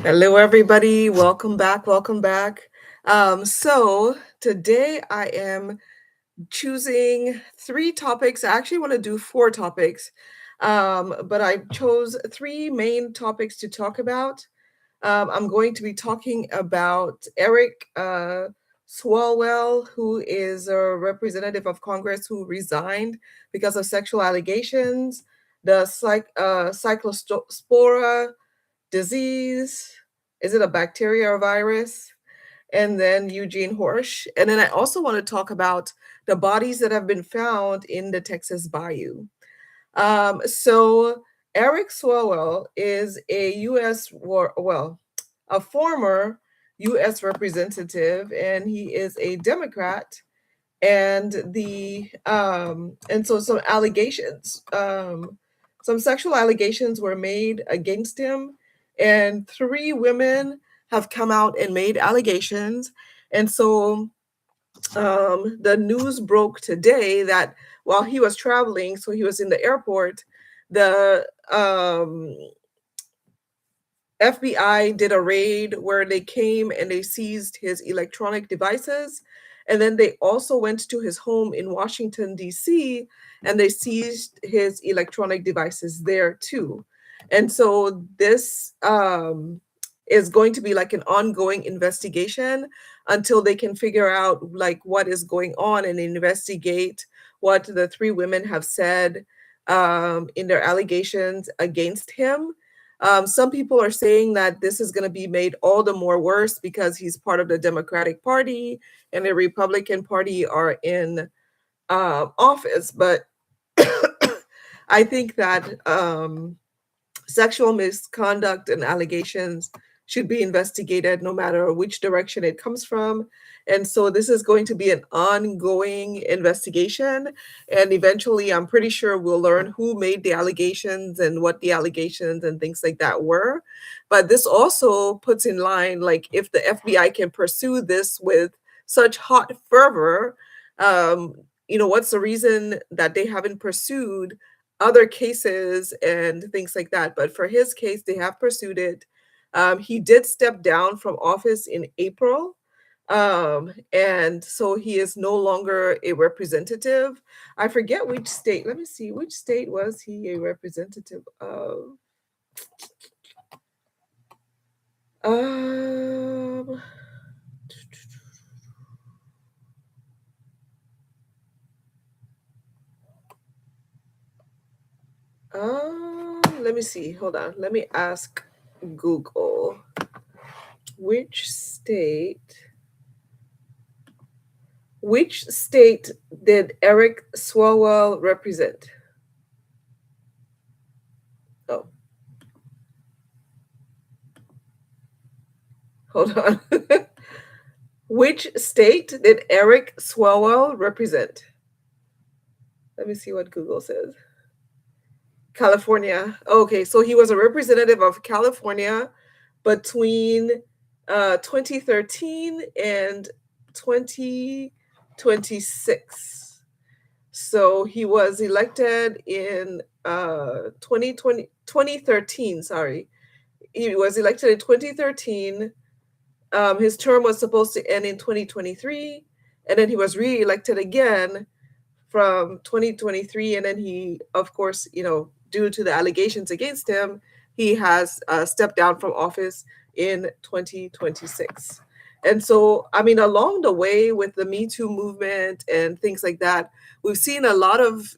Hello, everybody. Welcome back. Welcome back. So today I am choosing three topics. I actually want to do four topics, but I chose three main topics to talk about. I'm going to be talking about Eric Swalwell, who is a representative of Congress who resigned because of sexual allegations, the Cyclospora disease. Is it a bacteria or virus? And then Eugene Horsch. And then I also want to talk about the bodies that have been found in the Texas Bayou. So Eric Swalwell is a a former U.S. representative, and he is a Democrat. And so some sexual allegations were made against him, and three women have come out and made allegations. And so the news broke today that while he was traveling, so he was in the airport, the FBI did a raid where they came and they seized his electronic devices. And then they also went to his home in Washington, D.C., and they seized his electronic devices there too. And so this is going to be like an ongoing investigation until they can figure out like what is going on and investigate what the three women have said in their allegations against him. Some people are saying that this is going to be made all the more worse because he's part of the Democratic Party and the Republican Party are in office. But I think that sexual misconduct and allegations should be investigated no matter which direction it comes from. And so this is going to be an ongoing investigation. And eventually, I'm pretty sure we'll learn who made the allegations and what the allegations and things like that were. But this also puts in line, like, if the FBI can pursue this with such hot fervor, what's the reason that they haven't pursued other cases and things like that? But for his case, they have pursued it. He did step down from office in April. And so he is no longer a representative. I forget which state. Let me see. Which state was he a representative of? Um, Let me see. Hold on. Let me ask Google. Which state did Eric Swalwell represent? Oh, hold on. Which state did Eric Swalwell represent? Let me see what Google says. California. Okay, so he was a representative of California between 2013 and 2026. So he was elected in 2013, sorry. He was elected in 2013. His term was supposed to end in 2023, and then he was re-elected again from 2023. And then he, of course, due to the allegations against him, he has stepped down from office in 2026. And so, I mean, along the way with the Me Too movement and things like that, we've seen a lot of,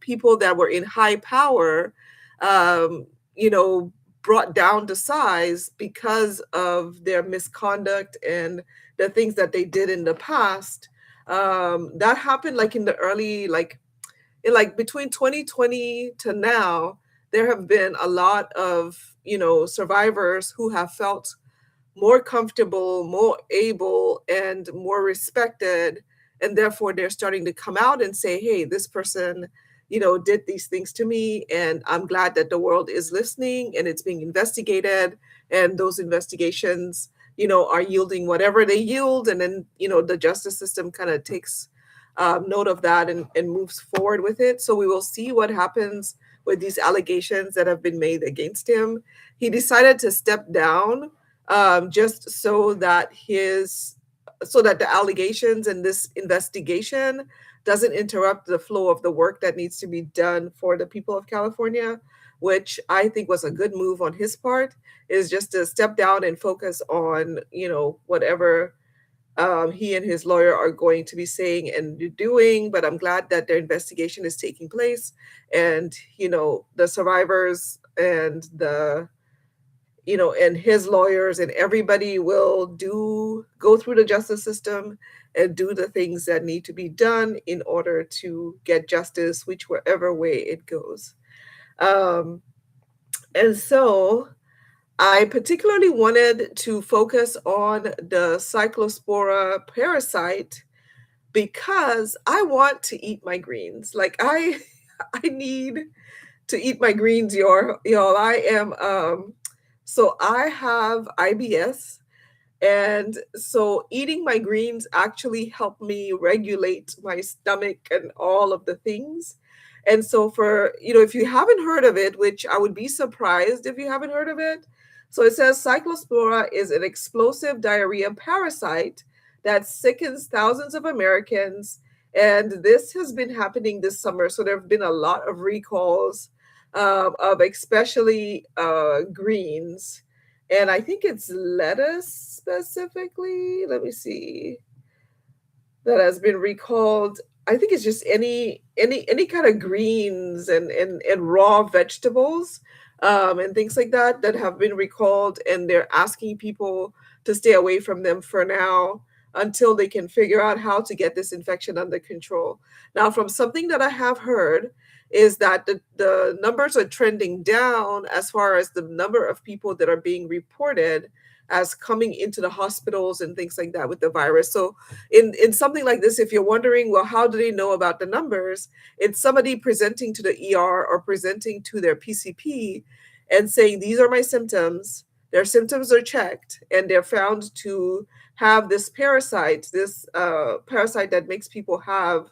people that were in high power, brought down to size because of their misconduct and the things that they did in the past. That happened like in the early, between 2020 to now. There have been a lot of, survivors who have felt more comfortable, more able, and more respected. And therefore, they're starting to come out and say, hey, this person, did these things to me. And I'm glad that the world is listening and it's being investigated. And those investigations, are yielding whatever they yield. And then, the justice system kind of takes note of that and moves forward with it. So we will see what happens with these allegations that have been made against him. He decided to step down just so that the allegations in this investigation doesn't interrupt the flow of the work that needs to be done for the people of California, which I think was a good move on his part, is just to step down and focus on, whatever he and his lawyer are going to be saying and doing. But I'm glad that their investigation is taking place, and the survivors and and his lawyers and everybody will go through the justice system and do the things that need to be done in order to get justice, whichever way it goes. Um, and so I particularly wanted to focus on the Cyclospora parasite because I want to eat my greens. Like I need to eat my greens, y'all. So I have IBS, and so eating my greens actually helped me regulate my stomach and all of the things. And so if you haven't heard of it, which I would be surprised if you haven't heard of it. So it says Cyclospora is an explosive diarrhea parasite that sickens thousands of Americans. And this has been happening this summer. So there have been a lot of recalls of especially greens, and I think it's lettuce specifically. Let me see, that has been recalled. I think it's just any kind of greens and raw vegetables, and things like that that have been recalled, and they're asking people to stay away from them for now until they can figure out how to get this infection under control. Now, from something that I have heard, is that the numbers are trending down as far as the number of people that are being reported as coming into the hospitals and things like that with the virus. So in something like this, if you're wondering, well, how do they know about the numbers? It's somebody presenting to the ER or presenting to their PCP and saying, these are my symptoms. Their symptoms are checked and they're found to have this parasite that makes people have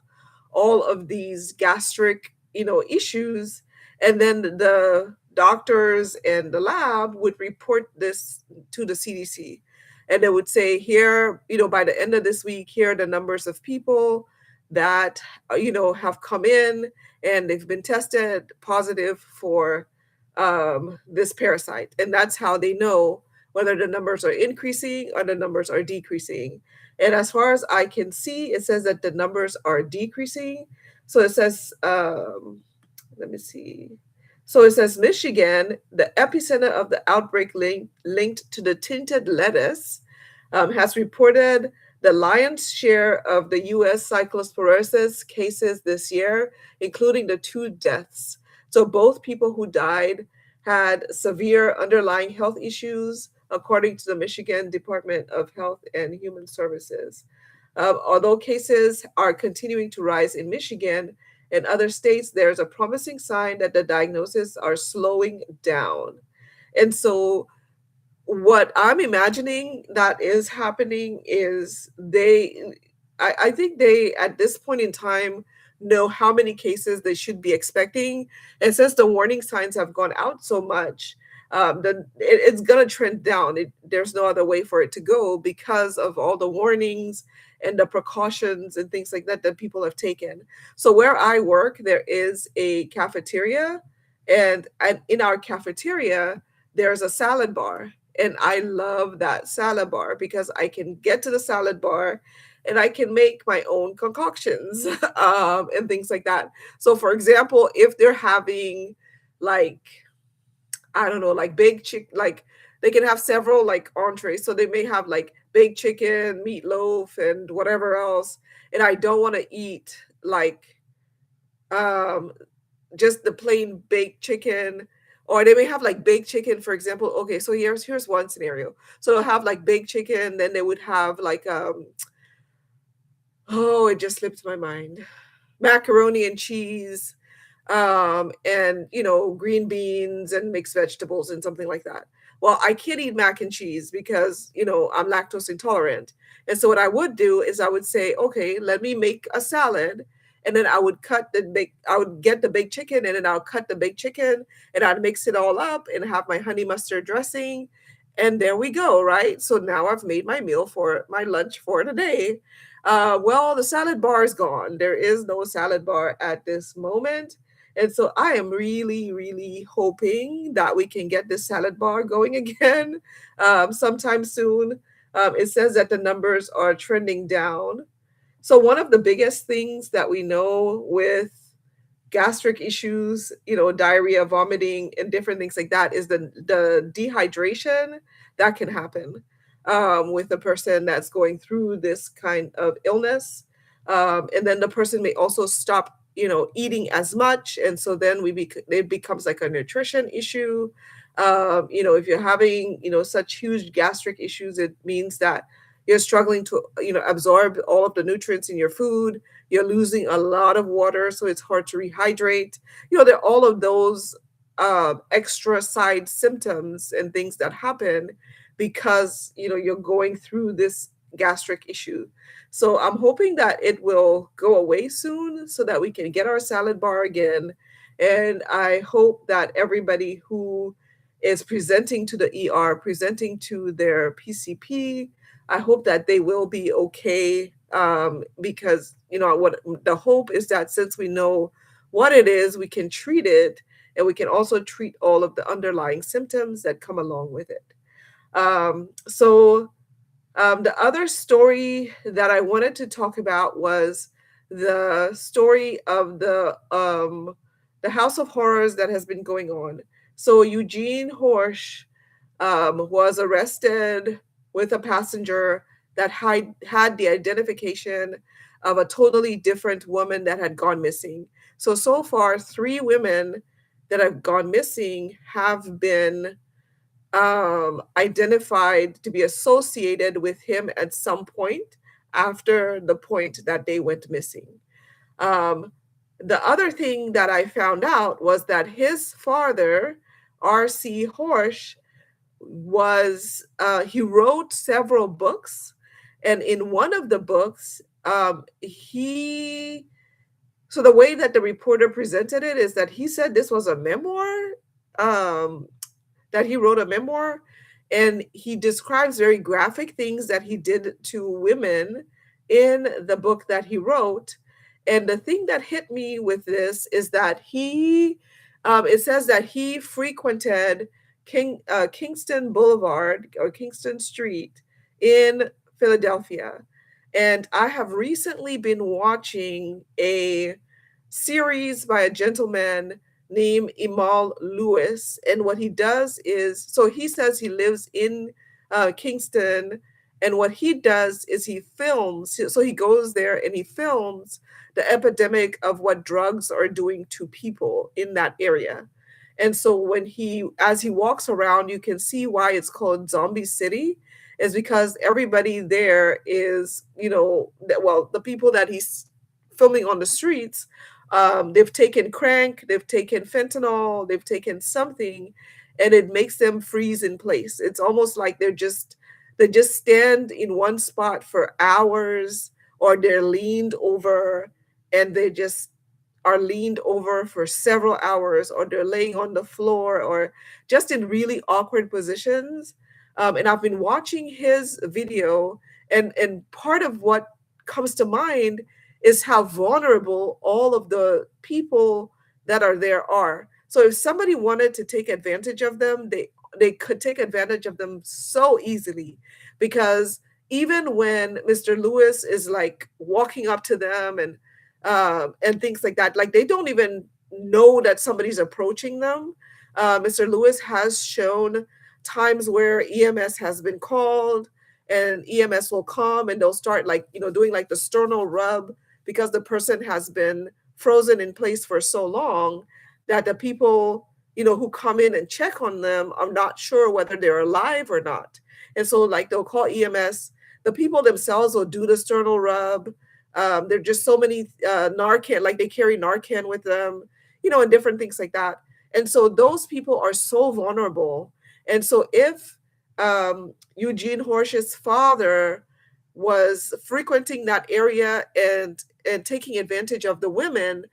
all of these gastric, issues. And then the doctors and the lab would report this to the CDC. And they would say, here, by the end of this week, here are the numbers of people that, have come in and they've been tested positive for this parasite. And that's how they know whether the numbers are increasing or the numbers are decreasing. And as far as I can see, it says that the numbers are decreasing. So it says, let me see. So it says Michigan, the epicenter of the outbreak linked to the tinted lettuce, has reported the lion's share of the U.S. cyclosporosis cases this year, including the 2 deaths. So both people who died had severe underlying health issues, according to the Michigan Department of Health and Human Services. Although cases are continuing to rise in Michigan and other states, there's a promising sign that the diagnoses are slowing down. And so what I'm imagining that is happening is I think they, at this point in time, know how many cases they should be expecting. And since the warning signs have gone out so much, it's going to trend down. There's no other way for it to go because of all the warnings and the precautions and things like that that people have taken. So where I work, there is a cafeteria, and in our cafeteria, there's a salad bar. And I love that salad bar because I can get to the salad bar and I can make my own concoctions and things like that. So, for example, if they're having like, I don't know, like baked chicken, like they can have several like entrees. So they may have like baked chicken, meatloaf, and whatever else. And I don't want to eat like um, just the plain baked chicken. Or they may have like baked chicken, for example. Okay, so here's one scenario. So they'll have like baked chicken, then they would have like oh, it just slipped my mind. Macaroni and cheese, and green beans and mixed vegetables and something like that. Well, I can't eat mac and cheese because I'm lactose intolerant. And so what I would do is I would say, okay, let me make a salad, and then I would I would get the baked chicken, and then I'll cut the baked chicken, and I'd mix it all up and have my honey mustard dressing, And there we go, right? So now I've made my meal for my lunch for the day. Well, the salad bar is gone. There is no salad bar at this moment. And so I am really, really hoping that we can get this salad bar going again sometime soon. It says that the numbers are trending down. So, one of the biggest things that we know with gastric issues, diarrhea, vomiting, and different things like that is the dehydration that can happen with the person that's going through this kind of illness. And then the person may also stop, eating as much, and so then it becomes like a nutrition issue. If you're having, such huge gastric issues, it means that you're struggling to, absorb all of the nutrients in your food. You're losing a lot of water, so it's hard to rehydrate. There are all of those extra side symptoms and things that happen because you're going through this gastric issue. So I'm hoping that it will go away soon so that we can get our salad bar again. And I hope that everybody who is presenting to the ER, presenting to their PCP, I hope that they will be okay, because what the hope is that since we know what it is, we can treat it, and we can also treat all of the underlying symptoms that come along with it. The other story that I wanted to talk about was the story of the House of Horrors that has been going on. So Eugene Horsch was arrested with a passenger that had the identification of a totally different woman that had gone missing. So far, 3 women that have gone missing have been identified to be associated with him at some point after the point that they went missing. Um, the other thing that I found out was that his father, R.C. Horsch, he wrote several books, and in one of the books, so the way that the reporter presented it is that he said this was a memoir, um, that he wrote a memoir, and he describes very graphic things that he did to women in the book that he wrote. And the thing that hit me with this is that it says that he frequented Kingston Boulevard or Kingston Street in Philadelphia. And I have recently been watching a series by a gentleman named Emal Lewis. And what he does is, so he says he lives in Kingston. And what he does is he films, so he goes there and he films the epidemic of what drugs are doing to people in that area. And so as he walks around, you can see why it's called Zombie City, is because everybody there is, the people that he's filming on the streets, they've taken crank, they've taken fentanyl, they've taken something, and it makes them freeze in place. It's almost like they just stand in one spot for hours, or they're leaned over and they just are leaned over for several hours, or they're laying on the floor, or just in really awkward positions. And I've been watching his video, and part of what comes to mind is how vulnerable all of the people that are there are. So if somebody wanted to take advantage of them, they could take advantage of them so easily, because even when Mr. Lewis is like walking up to them and things like that, like they don't even know that somebody's approaching them. Mr. Lewis has shown times where EMS has been called, and EMS will come and they'll start like, doing like the sternal rub, because the person has been frozen in place for so long that the people, who come in and check on them are not sure whether they're alive or not. And so like they'll call EMS, the people themselves will do the sternal rub. There are just so many Narcan, like they carry Narcan with them, and different things like that. And so those people are so vulnerable. And so if Eugene Horsch's father was frequenting that area and taking advantage of the women,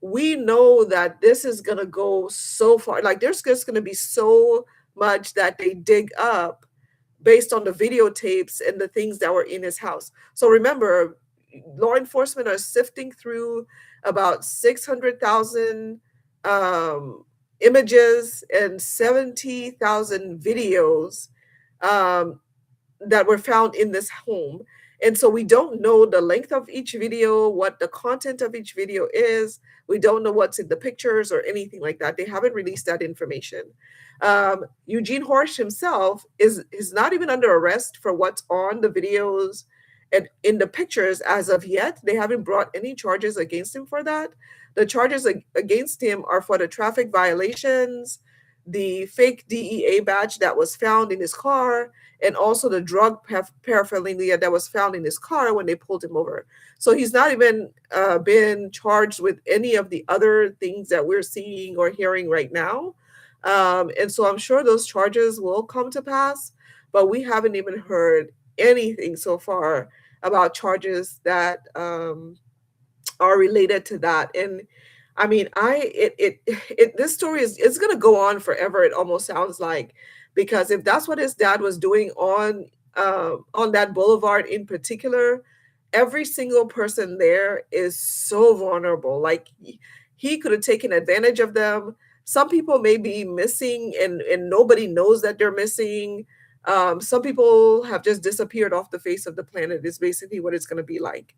we know that this is going to go so far. Like there's just going to be so much that they dig up based on the videotapes and the things that were in his house. So remember, law enforcement are sifting through about 600,000 um, images and 70,000 videos um, that were found in this home. And so we don't know the length of each video, what the content of each video is. We don't know what's in the pictures or anything like that. They haven't released that information. Eugene Horsch himself is not even under arrest for what's on the videos and in the pictures as of yet. They haven't brought any charges against him for that. The charges against him are for the traffic violations, the fake DEA badge that was found in his car, and also the drug paraphernalia that was found in his car when they pulled him over. So he's not even been charged with any of the other things that we're seeing or hearing right now. And so I'm sure those charges will come to pass, but we haven't even heard anything so far about charges that are related to that. And I mean, this story is it's gonna go on forever. It almost sounds like, because if that's what his dad was doing on that boulevard in particular, every single person there is so vulnerable. Like he could have taken advantage of them. Some people may be missing and nobody knows that they're missing. Some people have just disappeared off the face of the planet, is basically what it's going to be like.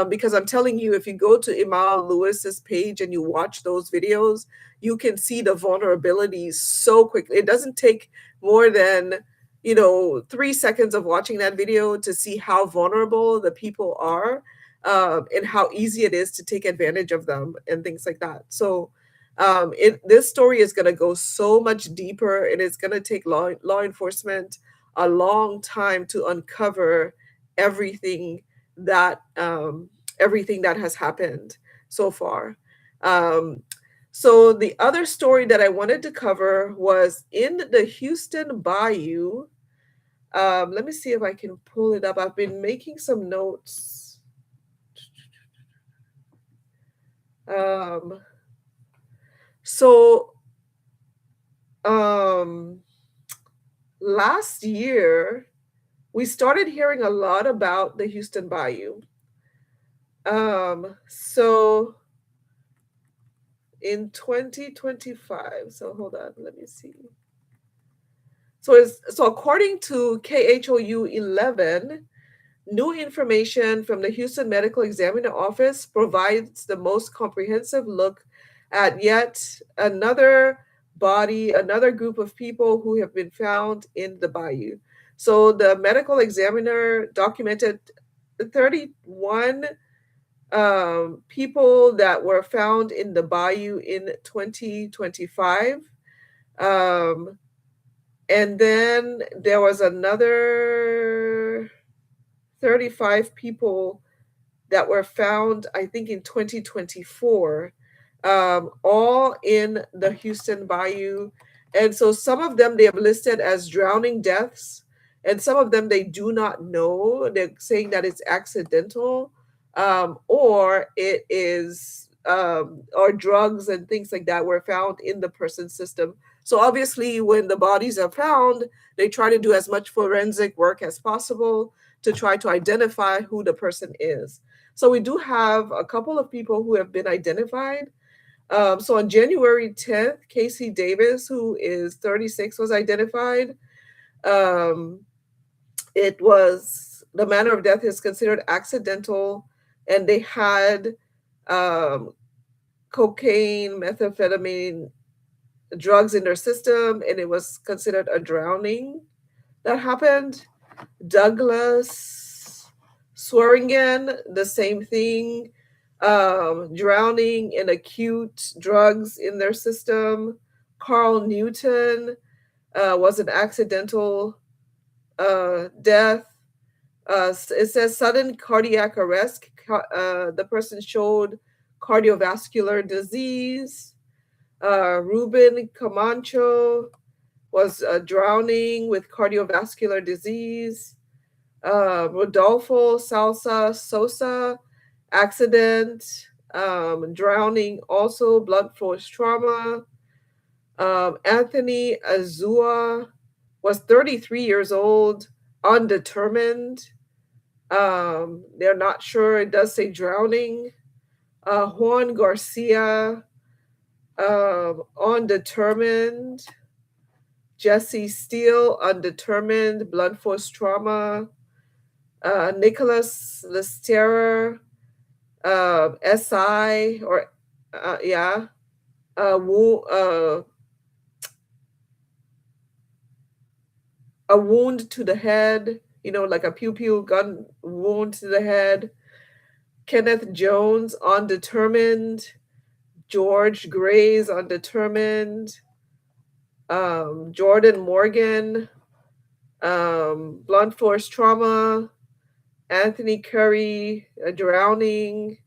Because I'm telling you, if you go to Imal Lewis's page and you watch those videos, you can see the vulnerabilities so quickly. It doesn't take more than 3 seconds of watching that video to see how vulnerable the people are, and how easy it is to take advantage of them and things like that. So this story is going to go so much deeper, and it's going to take law enforcement a long time to uncover everything that has happened so far. So the other story that I wanted to cover was in the Houston Bayou. Let me see if I can pull it up. I've been making some notes. So last year, we started hearing a lot about the Houston Bayou. So in 2025, so hold on, let me see. So according to KHOU 11, new information from the Houston Medical Examiner Office provides the most comprehensive look at yet another body, another group of people who have been found in the bayou. So the medical examiner documented 31 people that were found in the bayou in 2025. And then there was another 35 people that were found, I think, in 2024, all in the Houston Bayou. And so some of them they have listed as drowning deaths, and some of them they do not know. They're saying that it's accidental, or it is, or drugs and things like that were found in the person's system. So obviously, when the bodies are found, they try to do as much forensic work as possible to try to identify who the person is. So we do have a couple of people who have been identified. So on January 10th, Casey Davis, who is 36, was identified. It was, the manner of death is considered accidental, and they had cocaine, methamphetamine, drugs in their system, and it was considered a drowning that happened. Douglas Swearingen, the same thing, drowning in acute drugs in their system. Carl Newton was an accidental death. It says sudden cardiac arrest. The person showed cardiovascular disease. Ruben Camacho was drowning with cardiovascular disease. Rodolfo Salsa Sosa, accident, drowning, also blunt force trauma. Anthony Azua was 33 years old, undetermined. They're not sure. It does say drowning. Juan Garcia, undetermined. Jesse Steele, undetermined, blunt force trauma. Nicholas Lesterer, SI, or yeah, a wound to the head, like a pew pew gun wound to the head. Kenneth Jones, undetermined. George Grays, undetermined. Jordan Morgan, blunt force trauma. Anthony Curry, drowning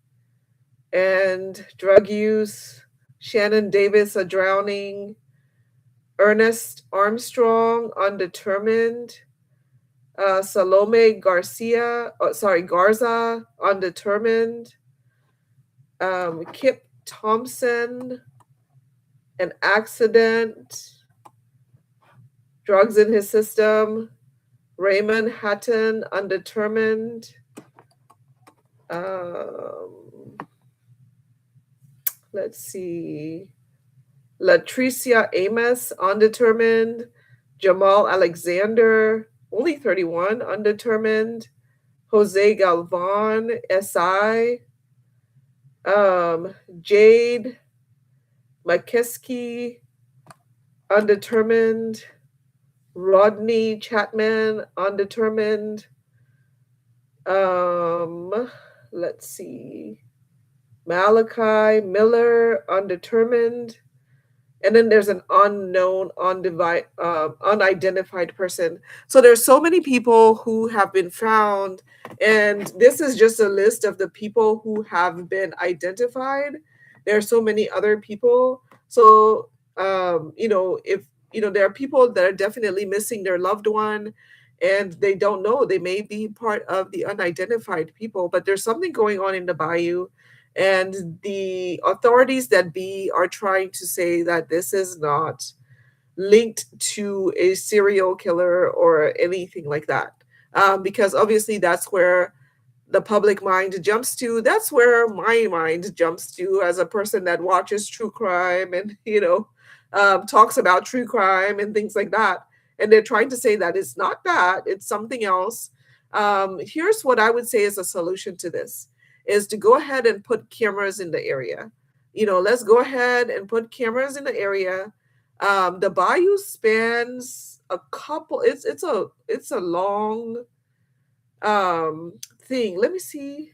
and drug use. Shannon Davis, a drowning. Ernest Armstrong, undetermined. Salome Garza, undetermined. Kip Thompson, an accident, drugs in his system. Raymond Hatton, undetermined. Let's see. Latricia Amos, undetermined. Jamal Alexander, only 31, undetermined. Jose Galvan, SI. Jade McKeskey, undetermined. Rodney Chapman, undetermined. Let's see. Malachi Miller, undetermined. And then there's an unknown, unidentified person. So there's so many people who have been found, and this is just a list of the people who have been identified. There are so many other people. So, if there are people that are definitely missing their loved one, and they don't know, they may be part of the unidentified people, but there's something going on in the bayou. And the authorities that be are trying to say that this is not linked to a serial killer or anything like that. Because obviously that's where the public mind jumps to. That's where my mind jumps to as a person that watches true crime and, talks about true crime and things like that. And they're trying to say that it's not that, it's something else. Here's what I would say is a solution to this is to go ahead and put cameras in the area. Let's go ahead and put cameras in the area. The bayou spans a couple. It's a long thing. Let me see.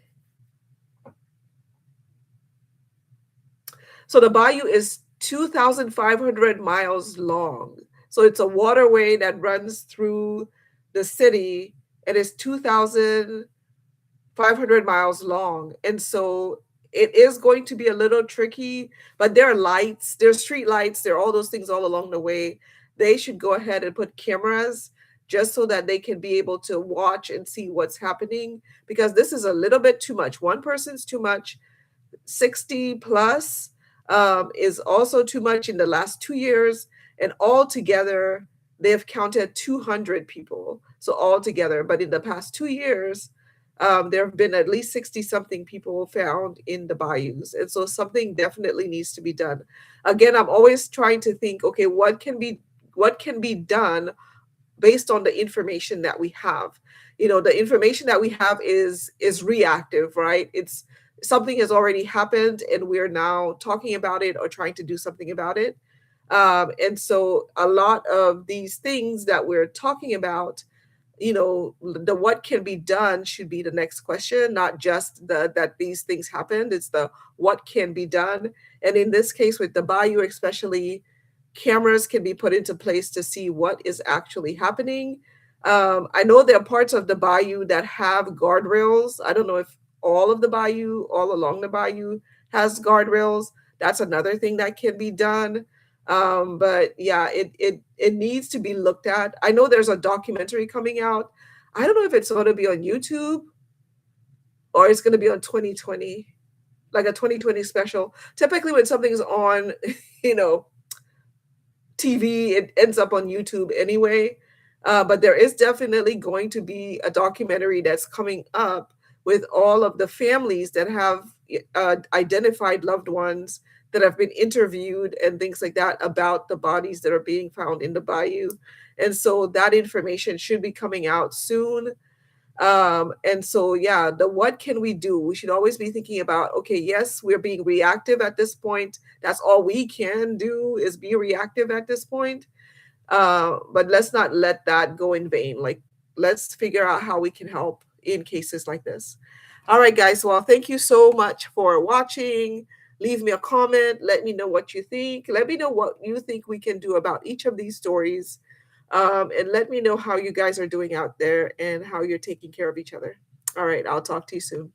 So the bayou is 2,500 miles long. So it's a waterway that runs through the city, and it's 2,500 miles long. And so it is going to be a little tricky, but there are lights, there's street lights, there are all those things all along the way. They should go ahead and put cameras just so that they can be able to watch and see what's happening, because this is a little bit too much. One person's too much. 60 plus is also too much in the last 2 years. And altogether, they've counted 200 people. So altogether, but in the past 2 years, there have been at least 60 something people found in the bayous. And so something definitely needs to be done. Again, I'm always trying to think, okay, what can be done based on the information that we have. The information that we have is reactive, right? It's something has already happened and we're now talking about it or trying to do something about it. And so a lot of these things that we're talking about, the what can be done should be the next question, not just that these things happened. It's the what can be done. And in this case, with the bayou especially, cameras can be put into place to see what is actually happening. I know there are parts of the bayou that have guardrails. I don't know if all of the bayou, all along the bayou, has guardrails. That's another thing that can be done. But yeah, it needs to be looked at. I know there's a documentary coming out. I don't know if it's going to be on YouTube or it's going to be on 2020, like a 2020 special. Typically when something's on, TV, it ends up on YouTube anyway. But there is definitely going to be a documentary that's coming up with all of the families that have identified loved ones that have been interviewed and things like that about the bodies that are being found in the bayou. And so that information should be coming out soon. And so, yeah, the what can we do? We should always be thinking about, okay, yes, we're being reactive at this point. That's all we can do is be reactive at this point. But let's not let that go in vain. Like, let's figure out how we can help in cases like this. All right, guys. Well, thank you so much for watching. Leave me a comment. Let me know what you think. Let me know what you think we can do about each of these stories. And let me know how you guys are doing out there and how you're taking care of each other. All right. I'll talk to you soon.